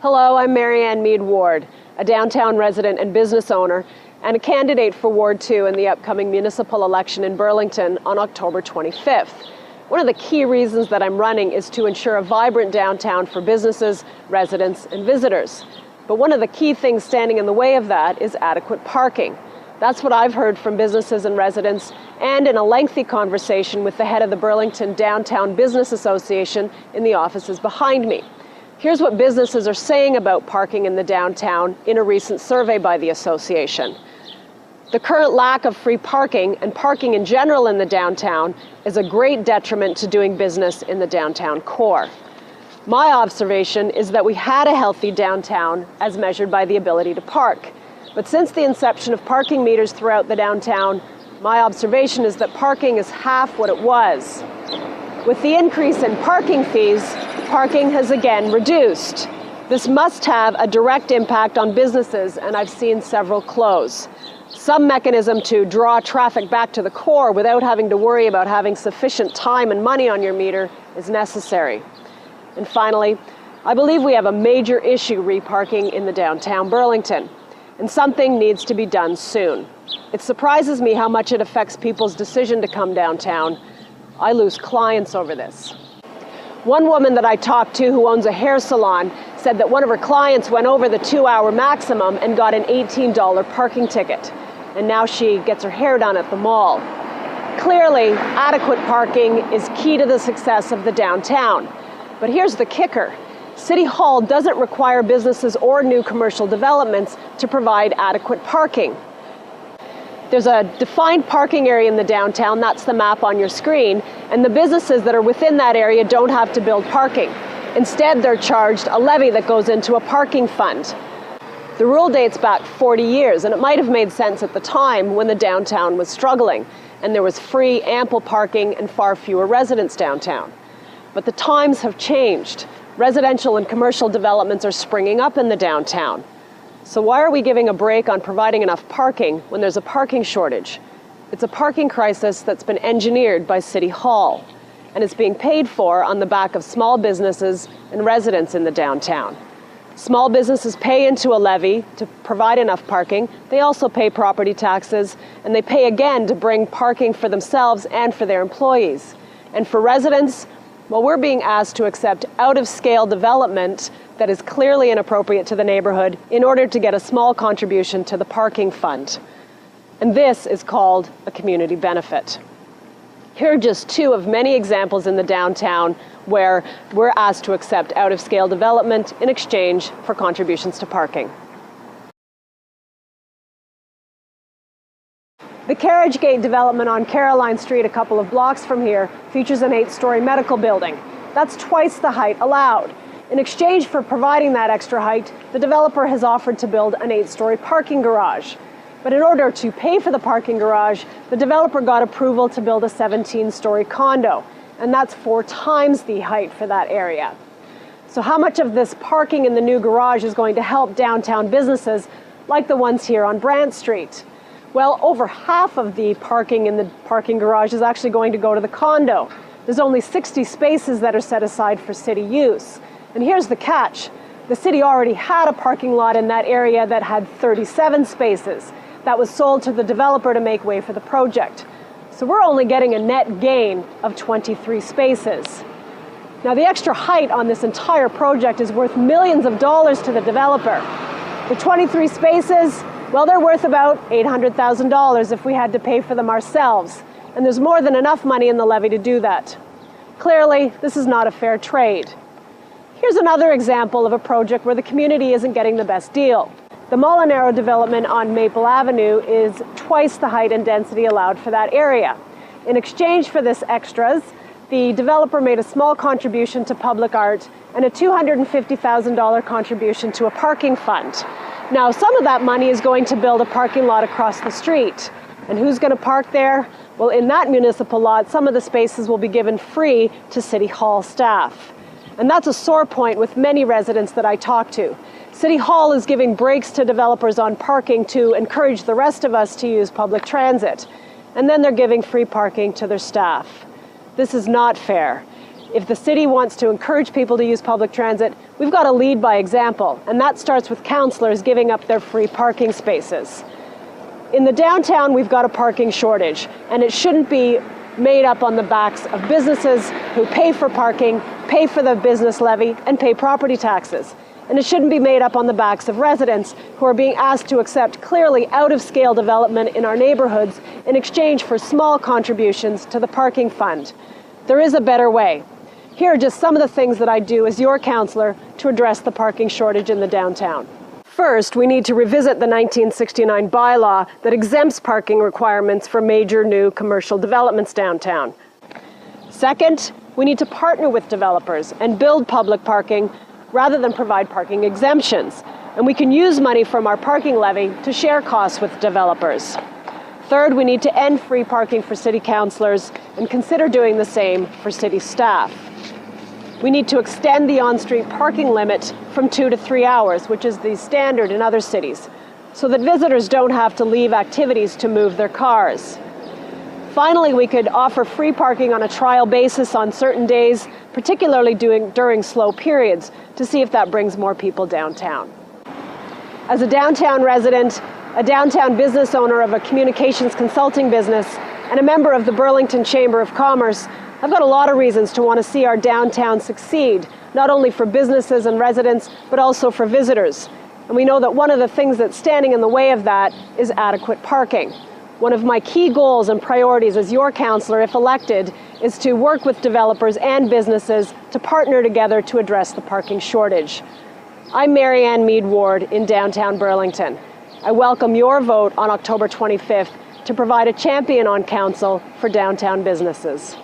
Hello, I'm Marianne Meed Ward, a downtown resident and business owner, and a candidate for Ward 2 in the upcoming municipal election in Burlington on October 25th. One of the key reasons that I'm running is to ensure a vibrant downtown for businesses, residents, and visitors. But one of the key things standing in the way of that is adequate parking. That's what I've heard from businesses and residents, and in a lengthy conversation with the head of the Burlington Downtown Business Association in the offices behind me. Here's what businesses are saying about parking in the downtown in a recent survey by the association. The current lack of free parking and parking in general in the downtown is a great detriment to doing business in the downtown core. My observation is that we had a healthy downtown as measured by the ability to park. But since the inception of parking meters throughout the downtown, my observation is that parking is half what it was. With the increase in parking fees, parking has again reduced. This must have a direct impact on businesses, and I've seen several close. Some mechanism to draw traffic back to the core without having to worry about having sufficient time and money on your meter is necessary. And finally, I believe we have a major issue reparking in the downtown Burlington, and something needs to be done soon. It surprises me how much it affects people's decision to come downtown. I lose clients over this. One woman that I talked to who owns a hair salon said that one of her clients went over the 2-hour maximum and got an $18 parking ticket. And now she gets her hair done at the mall. Clearly, adequate parking is key to the success of the downtown. But here's the kicker. City Hall doesn't require businesses or new commercial developments to provide adequate parking. There's a defined parking area in the downtown, that's the map on your screen, and the businesses that are within that area don't have to build parking. Instead, they're charged a levy that goes into a parking fund. The rule dates back 40 years, and it might have made sense at the time when the downtown was struggling, and there was free, ample parking and far fewer residents downtown. But the times have changed. Residential and commercial developments are springing up in the downtown. So why are we giving a break on providing enough parking when there's a parking shortage? It's a parking crisis that's been engineered by City Hall, and it's being paid for on the back of small businesses and residents in the downtown. Small businesses pay into a levy to provide enough parking. They also pay property taxes, and they pay again to bring parking for themselves and for their employees. And for residents, well, we're being asked to accept out-of-scale development that is clearly inappropriate to the neighborhood in order to get a small contribution to the parking fund. And this is called a community benefit. Here are just two of many examples in the downtown where we're asked to accept out-of-scale development in exchange for contributions to parking. The Carriage Gate development on Caroline Street, a couple of blocks from here, features an 8-story medical building. That's twice the height allowed. In exchange for providing that extra height, the developer has offered to build an 8-story parking garage. But in order to pay for the parking garage, the developer got approval to build a 17-story condo, and that's 4 times the height for that area. So how much of this parking in the new garage is going to help downtown businesses like the ones here on Brant Street? Well, over half of the parking in the parking garage is actually going to go to the condo. There's only 60 spaces that are set aside for city use. And here's the catch. The city already had a parking lot in that area that had 37 spaces. That was sold to the developer to make way for the project. So we're only getting a net gain of 23 spaces. Now, the extra height on this entire project is worth millions of dollars to the developer. The 23 spaces, well, they're worth about $800,000 if we had to pay for them ourselves. And there's more than enough money in the levy to do that. Clearly, this is not a fair trade. Here's another example of a project where the community isn't getting the best deal. The Molinaro development on Maple Avenue is twice the height and density allowed for that area. In exchange for this extras, the developer made a small contribution to public art and a $250,000 contribution to a parking fund. Now, some of that money is going to build a parking lot across the street. And who's going to park there? Well, in that municipal lot, some of the spaces will be given free to City Hall staff. And that's a sore point with many residents that I talk to. City Hall is giving breaks to developers on parking to encourage the rest of us to use public transit. And then they're giving free parking to their staff. This is not fair. If the city wants to encourage people to use public transit, we've got to lead by example, and that starts with councillors giving up their free parking spaces. In the downtown, we've got a parking shortage, and it shouldn't be made up on the backs of businesses who pay for parking, pay for the business levy, and pay property taxes. And it shouldn't be made up on the backs of residents who are being asked to accept clearly out-of-scale development in our neighborhoods in exchange for small contributions to the parking fund. There is a better way. Here are just some of the things that I do as your councillor to address the parking shortage in the downtown. First, we need to revisit the 1969 bylaw that exempts parking requirements for major new commercial developments downtown. Second, we need to partner with developers and build public parking rather than provide parking exemptions. And we can use money from our parking levy to share costs with developers. Third, we need to end free parking for city councillors and consider doing the same for city staff. We need to extend the on-street parking limit from 2 to 3 hours, which is the standard in other cities, so that visitors don't have to leave activities to move their cars. Finally, we could offer free parking on a trial basis on certain days, particularly during slow periods, to see if that brings more people downtown. As a downtown resident, a downtown business owner of a communications consulting business, and a member of the Burlington Chamber of Commerce, I've got a lot of reasons to want to see our downtown succeed, not only for businesses and residents, but also for visitors. And we know that one of the things that's standing in the way of that is adequate parking. One of my key goals and priorities as your councillor, if elected, is to work with developers and businesses to partner together to address the parking shortage. I'm Marianne Meed Ward in downtown Burlington. I welcome your vote on October 25th to provide a champion on council for downtown businesses.